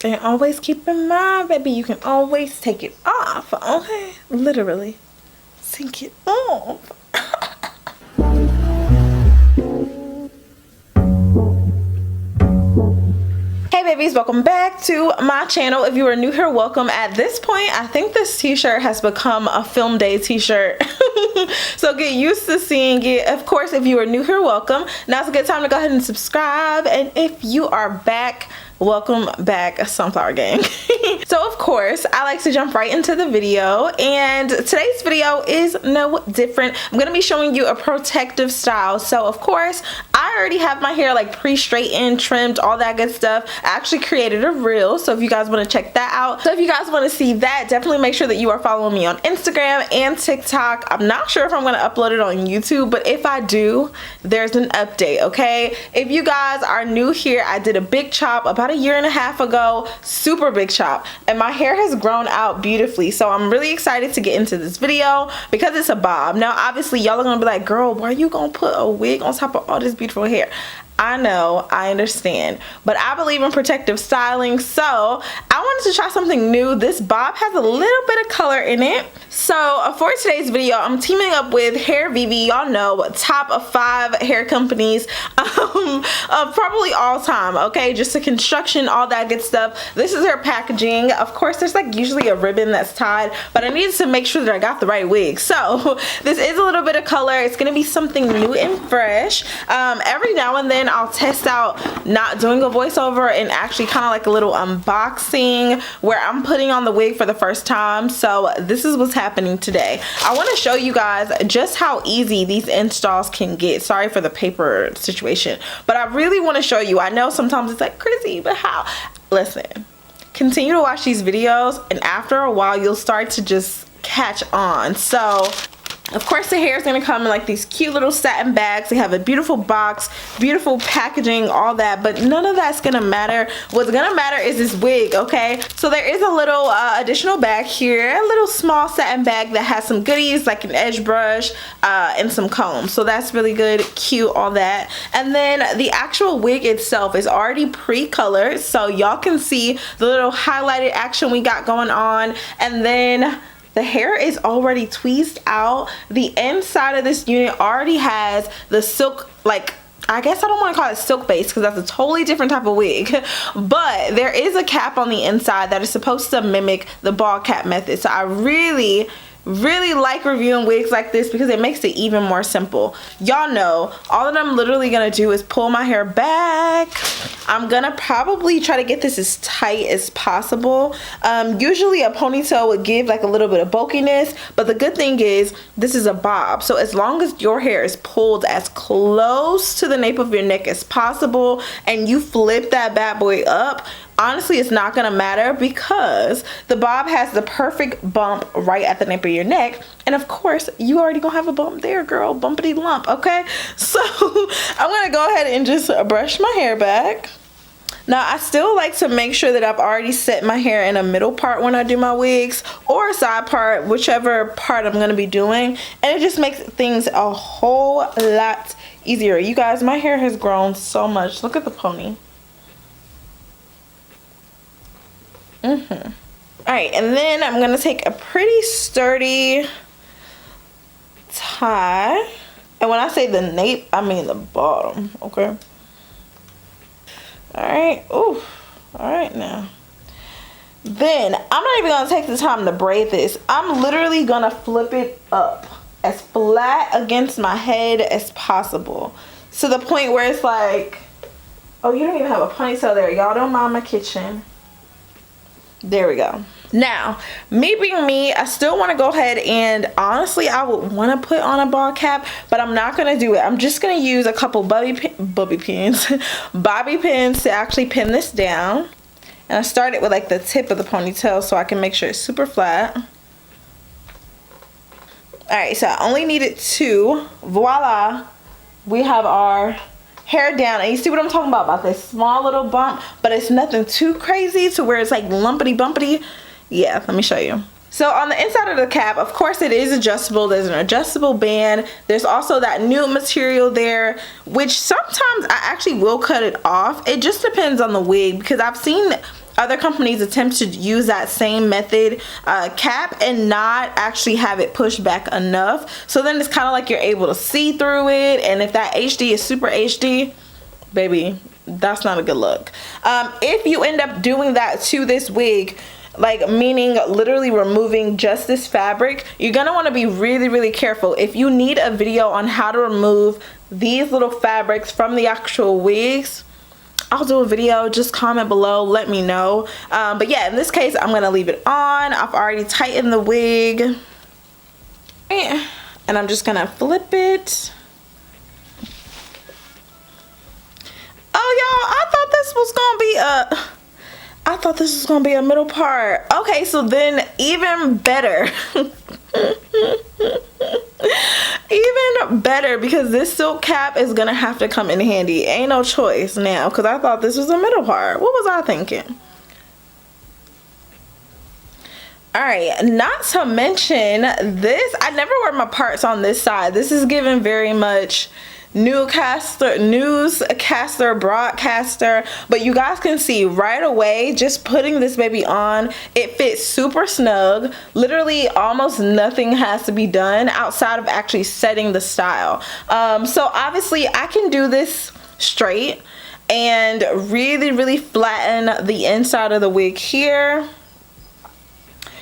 And always keep in mind, baby, you can always take it off, okay? Literally. Take it off. Hey babies, welcome back to my channel. If you are new here, welcome. At this point, I think this t-shirt has become a film day t-shirt. So get used to seeing it. Of course, if you are new here, welcome. Now's a good time to go ahead and subscribe. And if you are back, welcome back, Sunflower Gang. So of course, I like to jump right into the video, and today's video is no different. I'm gonna be showing you a protective style. So of course, I already have my hair like pre-straightened, trimmed, all that good stuff. I actually created a reel, so if you guys want to check that out. So if you guys want to see that, definitely make sure that you are following me on Instagram and TikTok. I'm not sure if I'm gonna upload it on YouTube, but if I do, there's an update, okay? If you guys are new here, I did a big chop about a year and a half ago, super big chop, and my hair has grown out beautifully. So I'm really excited to get into this video because it's a bob. Now obviously y'all are gonna be like, girl, why are you gonna put a wig on top of all this beautiful hair? I know, I understand, but I believe in protective styling, so I wanted to try something new. This bob has a little bit of color in it. So for today's video, I'm teaming up with Hairvivi. Y'all know, top of 5 hair companies of probably all time, okay? Just the construction, all that good stuff. This is her packaging. Of course, there's like usually a ribbon that's tied, but I needed to make sure that I got the right wig. So this is a little bit of color. It's gonna be something new and fresh. Every now and then I'll test out not doing a voiceover and actually kind of like a little unboxing where I'm putting on the wig for the first time. So this is what's happening today. I want to show you guys just how easy these installs can get. Sorry for the paper situation, but I really want to show you. I know sometimes it's like, Chrissy, but how? Listen, continue to watch these videos, and after a while you'll start to just catch on. So of course the hair is going to come in like these cute little satin bags. They have a beautiful box, beautiful packaging, all that, but none of that's going to matter. What's going to matter is this wig, okay? So there is a little additional bag here, a little small satin bag that has some goodies like an edge brush and some combs. So that's really good, cute, all that. And then the actual wig itself is already pre-colored, so y'all can see the little highlighted action we got going on. And then the hair is already tweezed out. The inside of this unit already has the silk, like, I guess I don't want to call it silk base because that's a totally different type of wig, but there is a cap on the inside that is supposed to mimic the ball cap method. So I really like reviewing wigs like this because it makes it even more simple. Y'all know, all that I'm literally gonna do is pull my hair back. I'm gonna probably try to get this as tight as possible. Usually a ponytail would give like a little bit of bulkiness, but the good thing is this is a bob, so as long as your hair is pulled as close to the nape of your neck as possible and you flip that bad boy up, honestly it's not gonna matter because the bob has the perfect bump right at the nape of your neck, and of course you already gonna have a bump there, girl, bumpity lump, okay? So I'm gonna go ahead and just brush my hair back. Now I still like to make sure that I've already set my hair in a middle part when I do my wigs, or a side part, whichever part I'm gonna be doing, and it just makes things a whole lot easier. You guys, my hair has grown so much. Look at the pony. Alright, and then I'm gonna take a pretty sturdy tie, and when I say the nape, I mean the bottom, okay? Alright, ooh, alright now. Then, I'm not even gonna take the time to braid this. I'm literally gonna flip it up as flat against my head as possible, to the point where it's like, oh, you don't even have a ponytail there. Y'all don't mind my kitchen. There we go. Now, me being me, I still want to go ahead and honestly I would want to put on a ball cap, but I'm not going to do it. I'm just going to use a couple bobby pins to actually pin this down. And I started with like the tip of the ponytail so I can make sure it's super flat. Alright, so I only needed 2. Voila, we have our hair down, and you see what I'm talking about this small little bump, but it's nothing too crazy to where it's like lumpity bumpity. Yeah, let me show you. So on the inside of the cap, of course it is adjustable. There's an adjustable band. There's also that nude material there, which sometimes I actually will cut it off. It just depends on the wig, because I've seen other companies attempt to use that same method cap and not actually have it pushed back enough. So then it's kind of like you're able to see through it, and if that HD is super HD, baby, that's not a good look. If you end up doing that to this wig, like meaning literally removing just this fabric, you're gonna want to be really, really careful. If you need a video on how to remove these little fabrics from the actual wigs, I'll do a video. Just comment below, let me know. But yeah, in this case, I'm gonna leave it on. I've already tightened the wig, and I'm just gonna flip it. Oh y'all, I thought this was gonna be a middle part. Okay, so then even better. Even better, because this silk cap is gonna have to come in handy. Ain't no choice now, because I thought this was a middle part. What was I thinking? Alright, not to mention this, I never wear my parts on this side. This is given very much newscaster, broadcaster, but you guys can see right away, just putting this baby on, it fits super snug. Literally almost nothing has to be done outside of actually setting the style. So obviously I can do this straight and really, really flatten the inside of the wig here,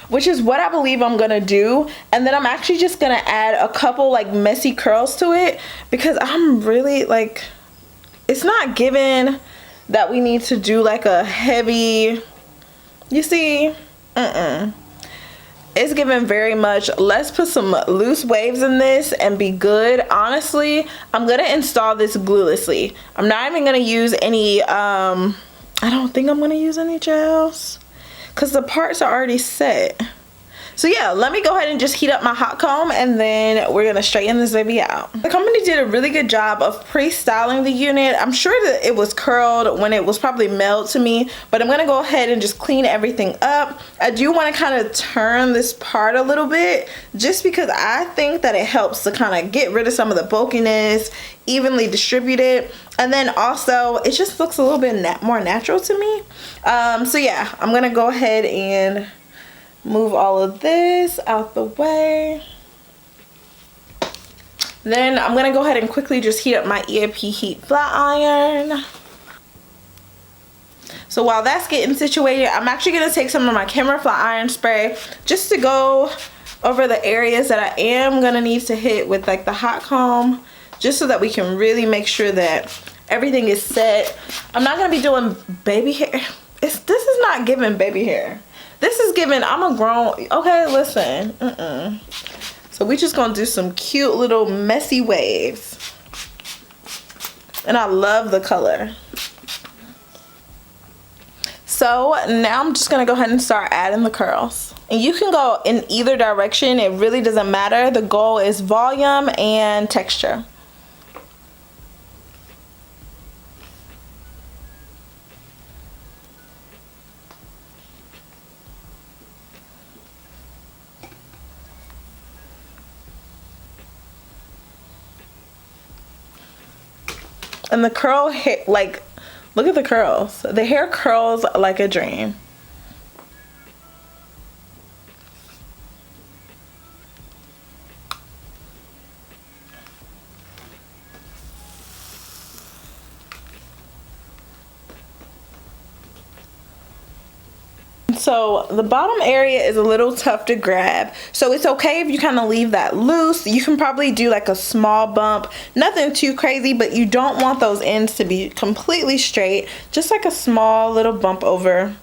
which is what I believe I'm gonna do. And then I'm actually just gonna add a couple like messy curls to it, because I'm really like, it's not given that we need to do like a heavy, you see, it's given very much, let's put some loose waves in this and be good. Honestly, I'm gonna install this gluelessly. I'm not even gonna use any, I don't think I'm gonna use any gels, because the parts are already set. So yeah, let me go ahead and just heat up my hot comb, and then we're gonna straighten this baby out. The company did a really good job of pre-styling the unit. I'm sure that it was curled when it was probably mailed to me, but I'm gonna go ahead and just clean everything up. I do wanna kind of turn this part a little bit, just because I think that it helps to kind of get rid of some of the bulkiness, evenly distribute it, and then also it just looks a little bit more natural to me. So yeah, I'm gonna go ahead and move all of this out the way. Then I'm gonna go ahead and quickly just heat up my EFP heat flat iron. So while that's getting situated, I'm actually gonna take some of my camera flat iron spray just to go over the areas that I am gonna need to hit with like the hot comb, just so that we can really make sure that everything is set. I'm not gonna be doing baby hair. This is not giving baby hair. This is giving, I'm a grown, okay, listen. So we just gonna do some cute little messy waves. And I love the color. So now I'm just gonna go ahead and start adding the curls. And you can go in either direction, it really doesn't matter. The goal is volume and texture. And the curl hair, like, look at the curls. The hair curls like a dream. So the bottom area is a little tough to grab, so it's okay if you kind of leave that loose. You can probably do like a small bump, nothing too crazy, but you don't want those ends to be completely straight. Just like a small little bump over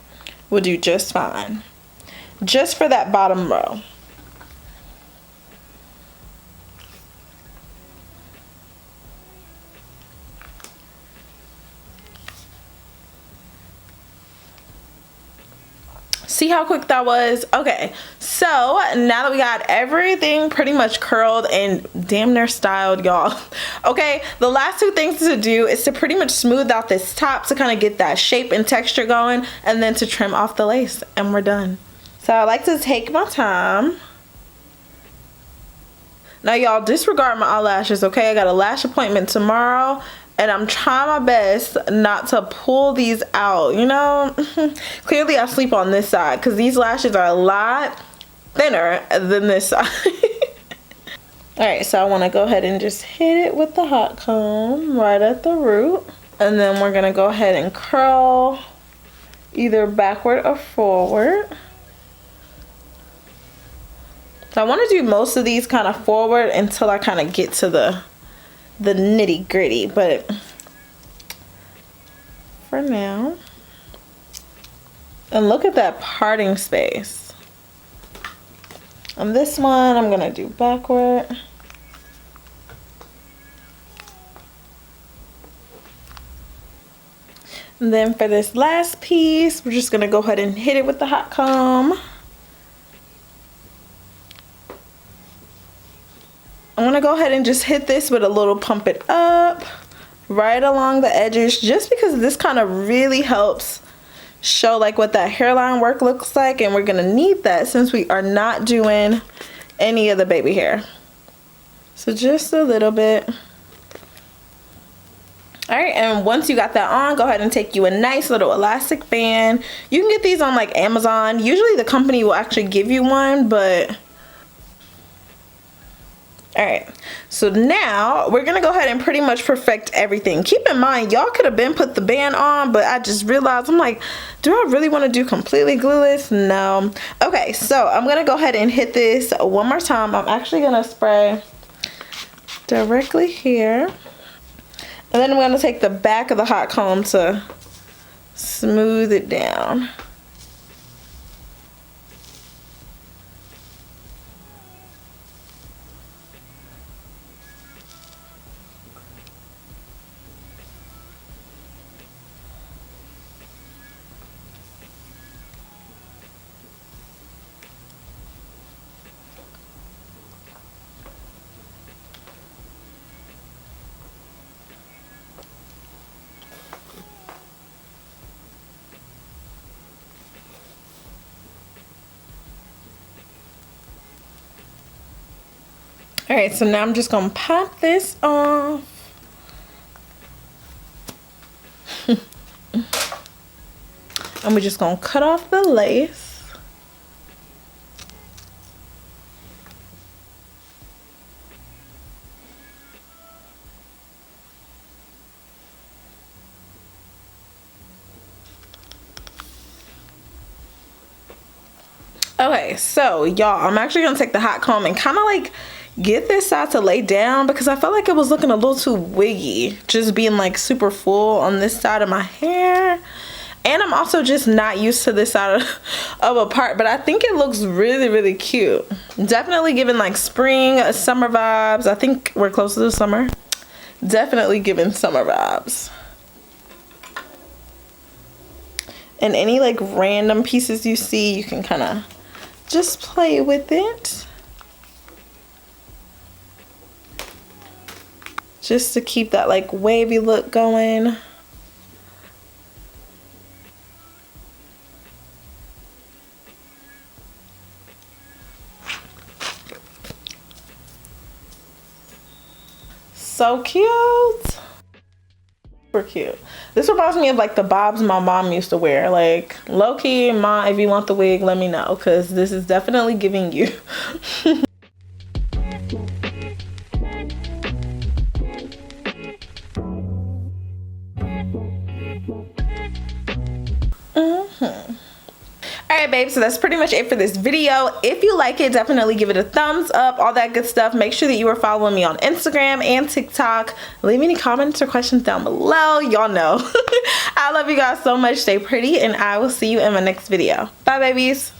will do just fine, just for that bottom row. See how quick that was? Okay, so now that we got everything pretty much curled and damn near styled, y'all. Okay, the last two things to do is to pretty much smooth out this top to kind of get that shape and texture going, and then to trim off the lace, and we're done. So I like to take my time. Now y'all, disregard my eyelashes, okay? I got a lash appointment tomorrow and I'm trying my best not to pull these out, you know. Clearly I sleep on this side because these lashes are a lot thinner than this side. Alright, so I want to go ahead and just hit it with the hot comb right at the root, and then we're going to go ahead and curl either backward or forward. So I want to do most of these kind of forward until I kind of get to the nitty gritty, but for now. And look at that parting space. On this one, I'm going to do backward. And then for this last piece, we're just going to go ahead and hit it with the hot comb. I'm gonna go ahead and just hit this with a little pump it up right along the edges, just because this kind of really helps show like what that hairline work looks like, and we're gonna need that since we are not doing any of the baby hair. So just a little bit. All right, and once you got that on, go ahead and take you a nice little elastic band. You can get these on like Amazon. Usually the company will actually give you one, but all right, so now we're gonna go ahead and pretty much perfect everything. Keep in mind, y'all could have been put the band on, but I just realized, I'm like, do I really want to do completely glueless? No. Okay, so I'm gonna go ahead and hit this one more time. I'm actually gonna spray directly here, and then I'm gonna take the back of the hot comb to smooth it down. All right, so now I'm just gonna pop this off. And we're just gonna cut off the lace. Okay, so y'all, I'm actually gonna take the hot comb and kind of like get this side to lay down, because I felt like it was looking a little too wiggy, just being like super full on this side of my hair. And I'm also just not used to this side of a part, but I think it looks really, really cute. Definitely giving like spring, summer vibes. I think we're close to the summer. Definitely giving summer vibes. And any like random pieces you see, you can kind of just play with it, just to keep that like wavy look going. So cute. Super cute. This reminds me of like the bobs my mom used to wear. Like, low-key, Ma, if you want the wig, let me know, because this is definitely giving you. Alright babes, so that's pretty much it for this video. If you like it, definitely give it a thumbs up, all that good stuff. Make sure that you are following me on Instagram and TikTok. Leave me any comments or questions down below. Y'all know. I love you guys so much. Stay pretty, and I will see you in my next video. Bye babies.